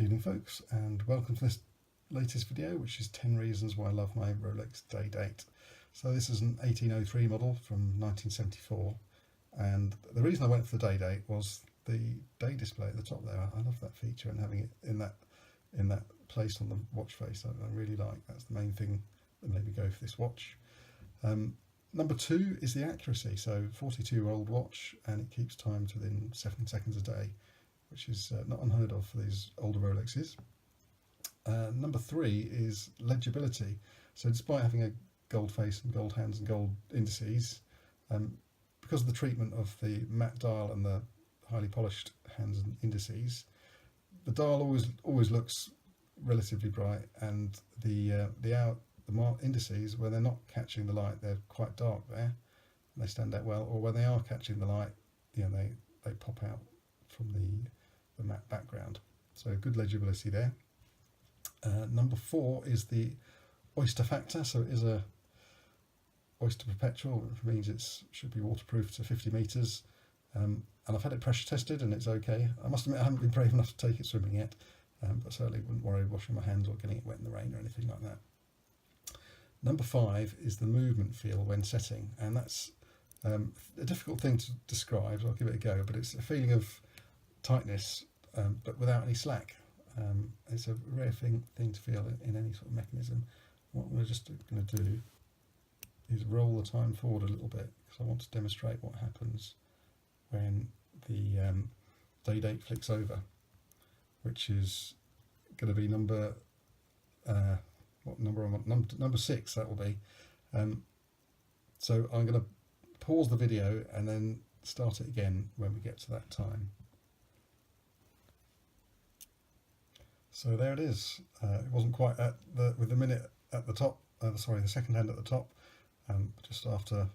Good evening folks, and welcome to this latest video, which is 10 reasons why I love my Rolex Day-Date. So this is an 1803 model from 1974, and the reason I went for the Day-Date was the day display at the top there. I love that feature, and having it in that place on the watch face I really like. That's the main thing that made me go for this watch. Number two is the accuracy. So 42-year-old watch, and it keeps time to within 7 seconds a day, which is not unheard of for these older Rolexes. Number three is legibility. So despite having a gold face and gold hands and gold indices, because of the treatment of the matte dial and the highly polished hands and indices, the dial always looks relatively bright, and the indices, where they're not catching the light, they're quite dark there, and they stand out well, or when they are catching the light, they pop out from the matte background. So good legibility there. Number four is the oyster factor. So it is a oyster perpetual, which means it should be waterproof to 50 meters. And I've had it pressure tested and it's okay. I must admit I haven't been brave enough to take it swimming yet, but certainly wouldn't worry washing my hands or getting it wet in the rain or anything like that. Number five is the movement feel when setting, and that's a difficult thing to describe, so I'll give it a go, but it's a feeling of tightness, but without any slack. It's a rare thing to feel in any sort of mechanism. What we're just going to do is roll the time forward a little bit, because I want to demonstrate what happens when the Day-Date flicks over, which is going to be number number 6. That will be. So I'm going to pause the video and then start it again when we get to that time. So there it is. It wasn't quite with the minute at the top. Sorry, the second hand at the top. Just after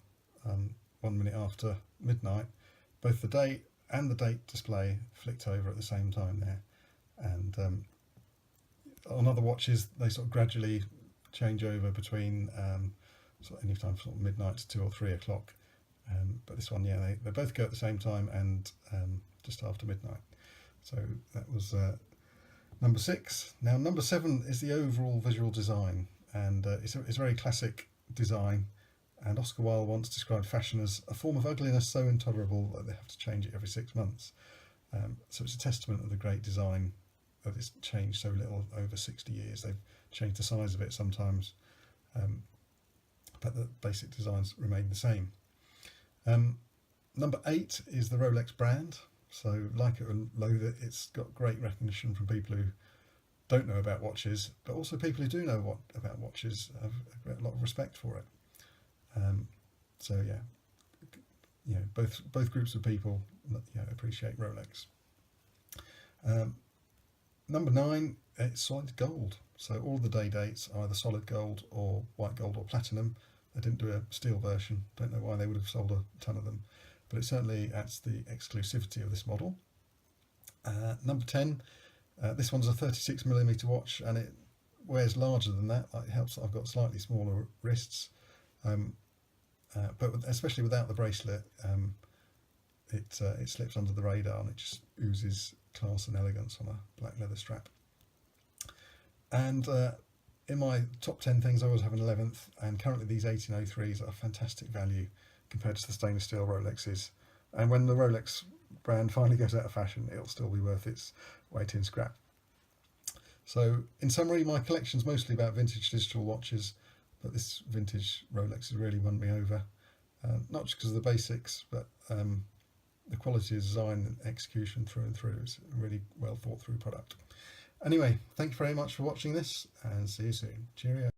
1 minute after midnight, both the date and the date display flicked over at the same time there. And on other watches, they sort of gradually change over between any time from midnight to 2 or 3 o'clock. But this one, yeah, they both go at the same time and just after midnight. So that was number 6. Now number 7 is the overall visual design, and it's a very classic design. And Oscar Wilde once described fashion as a form of ugliness so intolerable that they have to change it every 6 months. So it's a testament of the great design that it's changed so little over 60 years. They've changed the size of it sometimes, but the basic designs remain the same. Number 8 is the Rolex brand. So like it or loathe it, it's got great recognition from people who don't know about watches, but also people who do know about watches have a lot of respect for it. So yeah, both groups of people appreciate Rolex. Number 9, it's solid gold. So all the Day-Dates are either solid gold or white gold or platinum. They didn't do a steel version. Don't know why they would have sold a ton of them, but it certainly adds the exclusivity of this model. Number 10, this one's a 36mm watch, and it wears larger than that. It helps that I've got slightly smaller wrists, but especially without the bracelet, it slips under the radar and it just oozes class and elegance on a black leather strap. And in my top 10 things, I always have an 11th, and currently these 1803s are fantastic value compared to the stainless steel Rolexes. And when the Rolex brand finally goes out of fashion, it'll still be worth its weight in scrap. So in summary, my collection's mostly about vintage digital watches, but this vintage Rolex has really won me over. Not just because of the basics, but the quality of design and execution through and through. It's a really well thought through product. Anyway, thank you very much for watching this, and see you soon. Cheerio.